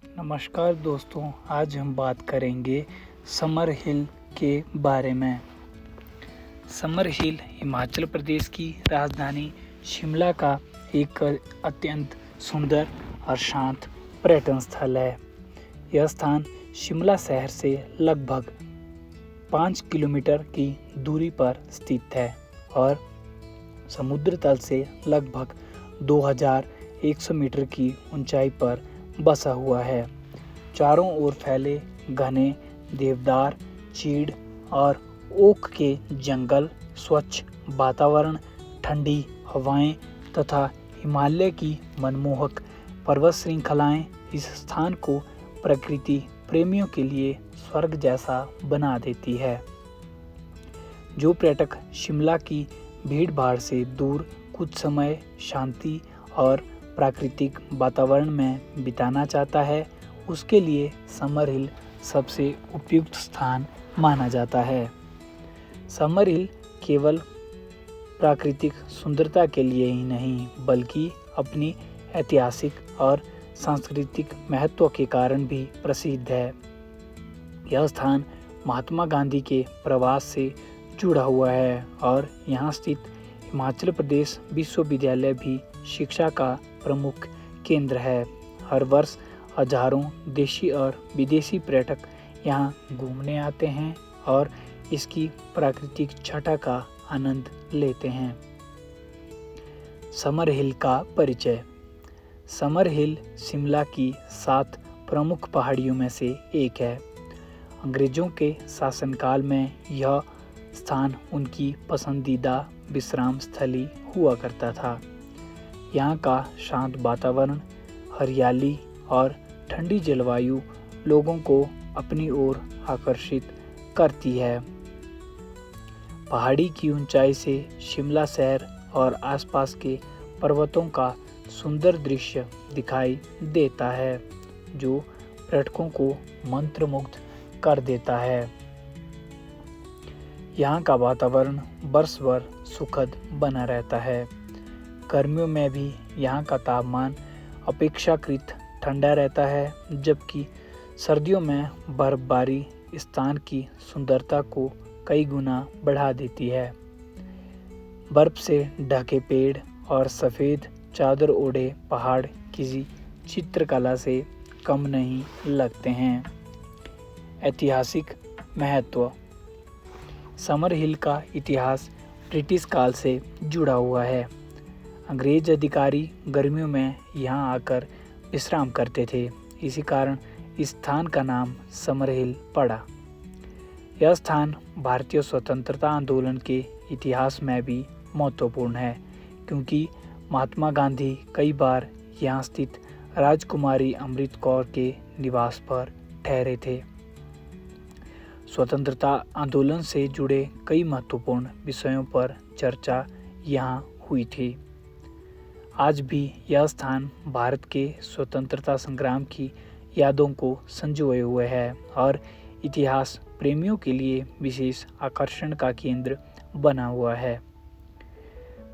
नमस्कार दोस्तों, आज हम बात करेंगे समर हिल के बारे में। समर हिल हिमाचल प्रदेश की राजधानी शिमला का एक अत्यंत सुंदर और शांत पर्यटन स्थल है। यह स्थान शिमला शहर से लगभग 5 किलोमीटर की दूरी पर स्थित है और समुद्र तल से लगभग 2100 मीटर की ऊंचाई पर बसा हुआ है। चारों ओर फैले घने देवदार, चीड़ और ओक के जंगल, स्वच्छ वातावरण, ठंडी हवाएं तथा हिमालय की मनमोहक पर्वत श्रृंखलाएं इस स्थान को प्रकृति प्रेमियों के लिए स्वर्ग जैसा बना देती है। जो पर्यटक शिमला की भीड़-भाड़ से दूर कुछ समय शांति और प्राकृतिक वातावरण में बिताना चाहता है, उसके लिए समर हिल सबसे उपयुक्त स्थान माना जाता है। समर हिल केवल प्राकृतिक सुंदरता के लिए ही नहीं, बल्कि अपनी ऐतिहासिक और सांस्कृतिक महत्व के कारण भी प्रसिद्ध है। यह स्थान महात्मा गांधी के प्रवास से जुड़ा हुआ है और यहाँ स्थित हिमाचल प्रदेश विश्वविद्यालय भी शिक्षा का प्रमुख केंद्र है। हर वर्ष हजारों देशी और विदेशी पर्यटक यहाँ घूमने आते हैं और इसकी प्राकृतिक छटा का आनंद लेते हैं। समर हिल का परिचय। समर हिल शिमला की 7 प्रमुख पहाड़ियों में से एक है। अंग्रेजों के शासनकाल में यह स्थान उनकी पसंदीदा विश्राम स्थली हुआ करता था। यहाँ का शांत वातावरण, हरियाली और ठंडी जलवायु लोगों को अपनी ओर आकर्षित करती है। पहाड़ी की ऊंचाई से शिमला शहर और आसपास के पर्वतों का सुंदर दृश्य दिखाई देता है, जो पर्यटकों को मंत्रमुग्ध कर देता है। यहाँ का वातावरण वर्ष भर सुखद बना रहता है। गर्मियों में भी यहाँ का तापमान अपेक्षाकृत ठंडा रहता है, जबकि सर्दियों में बर्फबारी स्थान की सुंदरता को कई गुना बढ़ा देती है। बर्फ से ढके पेड़ और सफ़ेद चादर ओढ़े पहाड़ किसी चित्रकला से कम नहीं लगते हैं। ऐतिहासिक महत्व। समर हिल का इतिहास ब्रिटिश काल से जुड़ा हुआ है। अंग्रेज अधिकारी गर्मियों में यहाँ आकर विश्राम करते थे, इसी कारण इस स्थान का नाम समर हिल पड़ा। यह स्थान भारतीय स्वतंत्रता आंदोलन के इतिहास में भी महत्वपूर्ण है, क्योंकि महात्मा गांधी कई बार यहाँ स्थित राजकुमारी अमृत कौर के निवास पर ठहरे थे। स्वतंत्रता आंदोलन से जुड़े कई महत्वपूर्ण विषयों पर चर्चा यहाँ हुई थी। आज भी यह स्थान भारत के स्वतंत्रता संग्राम की यादों को संजोए हुए है और इतिहास प्रेमियों के लिए विशेष आकर्षण का केंद्र बना हुआ है।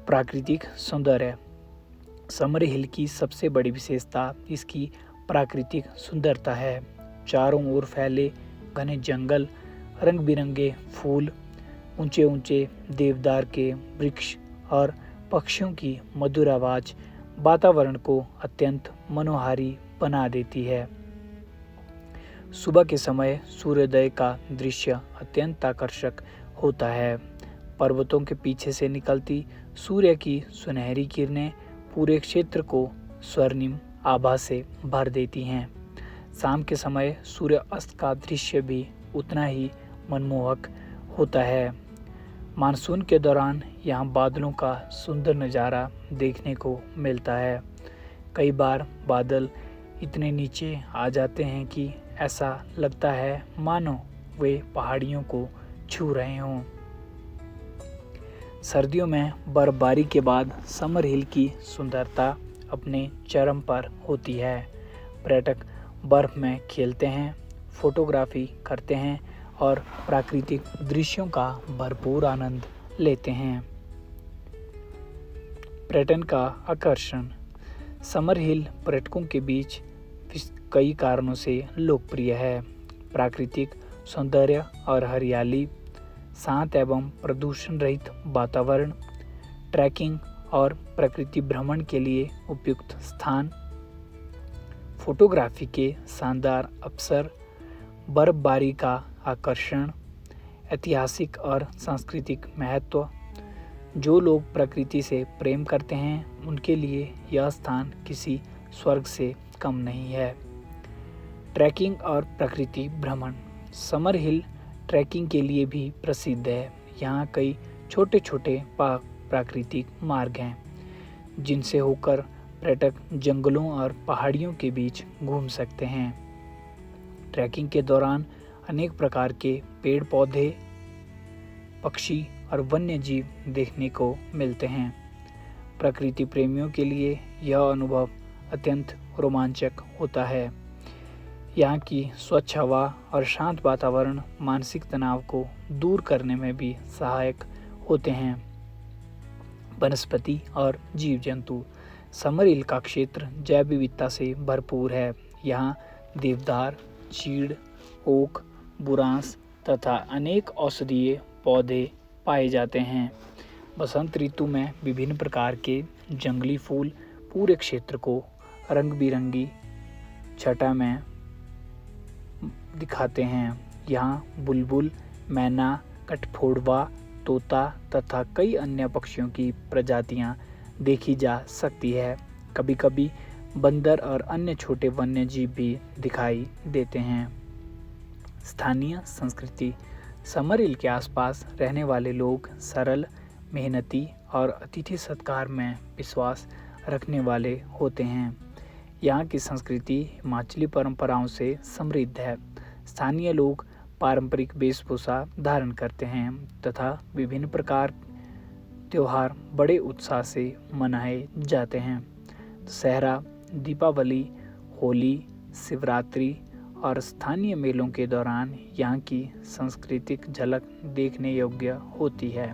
प्राकृतिक सौंदर्य। समर हिल की सबसे बड़ी विशेषता इसकी प्राकृतिक सुंदरता है। चारों ओर फैले घने जंगल, रंग बिरंगे फूल, ऊंचे ऊंचे देवदार के वृक्ष और पक्षियों की मधुर आवाज वातावरण को अत्यंत मनोहारी बना देती है। सुबह के समय सूर्योदय का दृश्य अत्यंत आकर्षक होता है। पर्वतों के पीछे से निकलती सूर्य की सुनहरी किरणें पूरे क्षेत्र को स्वर्णिम आभा से भर देती हैं। शाम के समय सूर्य अस्त का दृश्य भी उतना ही मनमोहक होता है। मानसून के दौरान यहाँ बादलों का सुंदर नज़ारा देखने को मिलता है। कई बार बादल इतने नीचे आ जाते हैं कि ऐसा लगता है मानो वे पहाड़ियों को छू रहे हों। सर्दियों में बर्फबारी के बाद समर हिल की सुंदरता अपने चरम पर होती है। पर्यटक बर्फ में खेलते हैं, फोटोग्राफी करते हैं और प्राकृतिक दृश्यों का भरपूर आनंद लेते हैं। पर्यटन का आकर्षण। समर हिल पर्यटकों के बीच कई कारणों से लोकप्रिय है। प्राकृतिक सौंदर्य और हरियाली, शांत एवं प्रदूषण रहित वातावरण, ट्रैकिंग और प्रकृति भ्रमण के लिए उपयुक्त स्थान, फोटोग्राफी के शानदार अवसर, बर्फबारी का आकर्षण, ऐतिहासिक और सांस्कृतिक महत्व। जो लोग प्रकृति से प्रेम करते हैं उनके लिए यह स्थान किसी स्वर्ग से कम नहीं है। ट्रैकिंग और प्रकृति भ्रमण। समर हिल ट्रैकिंग के लिए भी प्रसिद्ध है। यहाँ कई छोटे छोटे प्राकृतिक मार्ग हैं जिनसे होकर पर्यटक जंगलों और पहाड़ियों के बीच घूम सकते हैं। ट्रैकिंग के दौरान अनेक प्रकार के पेड़ पौधे, पक्षी और वन्य जीव देखने को मिलते हैं। प्रकृति प्रेमियों के लिए यह अनुभव अत्यंत रोमांचक होता है। यहाँ की स्वच्छ हवा और शांत वातावरण मानसिक तनाव को दूर करने में भी सहायक होते हैं। वनस्पति और जीव जंतु। समर हिल का क्षेत्र जैव विविधता से भरपूर है। यहाँ देवदार, चीड़, ओक, बुरांस तथा अनेक औषधीय पौधे पाए जाते हैं। बसंत ऋतु में विभिन्न प्रकार के जंगली फूल पूरे क्षेत्र को रंग बिरंगी छटा में दिखाते हैं। यहाँ बुलबुल, मैना, कठफोड़वा, तोता तथा कई अन्य पक्षियों की प्रजातियाँ देखी जा सकती है। कभी कभी बंदर और अन्य छोटे वन्य जीव भी दिखाई देते हैं। स्थानीय संस्कृति। समर हिल के आसपास रहने वाले लोग सरल, मेहनती और अतिथि सत्कार में विश्वास रखने वाले होते हैं। यहाँ की संस्कृति हिमाचली परंपराओं से समृद्ध है। स्थानीय लोग पारंपरिक वेशभूषा धारण करते हैं तथा विभिन्न प्रकार त्योहार बड़े उत्साह से मनाए जाते हैं। दशहरा, दीपावली, होली, शिवरात्रि और स्थानीय मेलों के दौरान यहाँ की सांस्कृतिक झलक देखने योग्य होती है।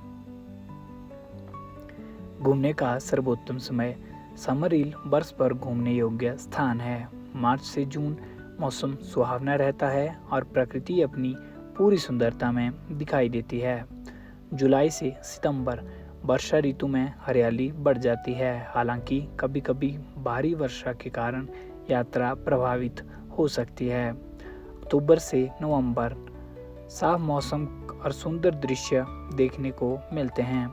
घूमने का सर्वोत्तम समय। समर हिल वर्ष भर घूमने योग्य स्थान है। मार्च से जून मौसम सुहावना रहता है और प्रकृति अपनी पूरी सुंदरता में दिखाई देती है। जुलाई से सितंबर वर्षा ऋतु में हरियाली बढ़ जाती है। हालांकि कभी कभी भारी वर्षा के कारण यात्रा प्रभावित हो सकती है। अक्टूबर से नवंबर साफ मौसम और सुंदर दृश्य देखने को मिलते हैं।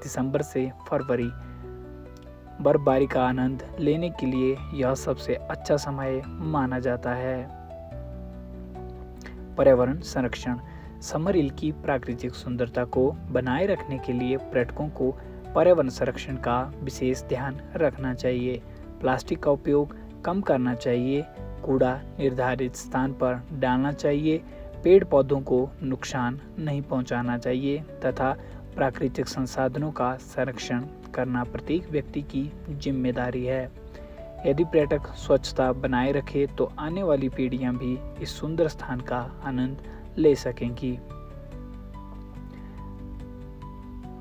दिसंबर से फरवरी बर्फबारी का आनंद लेने के लिए यह सबसे अच्छा समय माना जाता है। पर्यावरण संरक्षण। समर हिल की प्राकृतिक सुंदरता को बनाए रखने के लिए पर्यटकों को पर्यावरण संरक्षण का विशेष ध्यान रखना चाहिए। प्लास्टिक का उपयोग कम करना चाहिए, कूड़ा निर्धारित स्थान पर डालना चाहिए, पेड़ पौधों को नुकसान नहीं पहुंचाना चाहिए तथा प्राकृतिक संसाधनों का संरक्षण करना प्रत्येक व्यक्ति की जिम्मेदारी है। यदि पर्यटक स्वच्छता बनाए रखे तो आने वाली पीढ़ियां भी इस सुंदर स्थान का आनंद ले सकेंगी।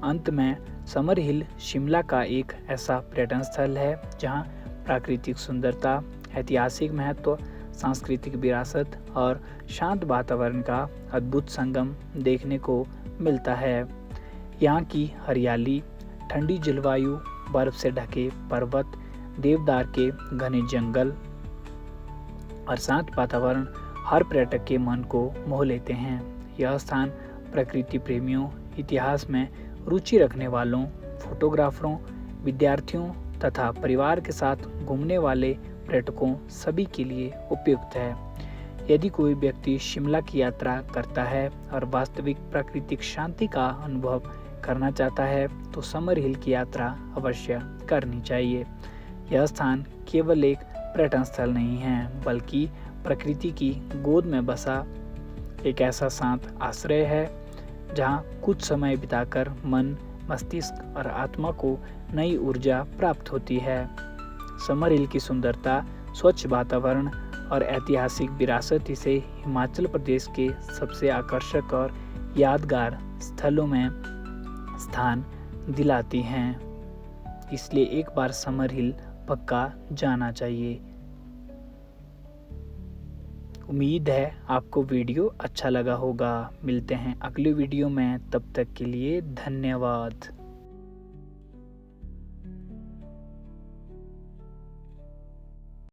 अंत में समर हिल शिमला का एक ऐसा पर्यटन स्थल है जहां प्राकृतिक सुंदरता, ऐतिहासिक महत्व, सांस्कृतिक विरासत और शांत वातावरण का अद्भुत संगम देखने को मिलता है। यहाँ की हरियाली, ठंडी जलवायु, बर्फ से ढके पर्वत, देवदार के घने जंगल और शांत वातावरण हर पर्यटक के मन को मोह लेते हैं। यह स्थान प्रकृति प्रेमियों, इतिहास में रुचि रखने वालों, फोटोग्राफरों, विद्यार्थियों तथा परिवार के साथ घूमने वाले पर्यटकों सभी के लिए उपयुक्त है। यदि कोई व्यक्ति शिमला की यात्रा करता है और वास्तविक प्राकृतिक शांति का अनुभव करना चाहता है तो समर हिल की यात्रा अवश्य करनी चाहिए। यह स्थान केवल एक पर्यटन स्थल नहीं है बल्कि प्रकृति की गोद में बसा एक ऐसा शांत आश्रय है जहाँ कुछ समय बिताकर मन, मस्तिष्क और आत्मा को नई ऊर्जा प्राप्त होती है। समर हिल की सुंदरता, स्वच्छ वातावरण और ऐतिहासिक विरासत इसे हिमाचल प्रदेश के सबसे आकर्षक और यादगार स्थलों में स्थान दिलाती हैं। इसलिए एक बार समर हिल पक्का जाना चाहिए। उम्मीद है आपको वीडियो अच्छा लगा होगा। मिलते हैं अगले वीडियो में, तब तक के लिए धन्यवाद।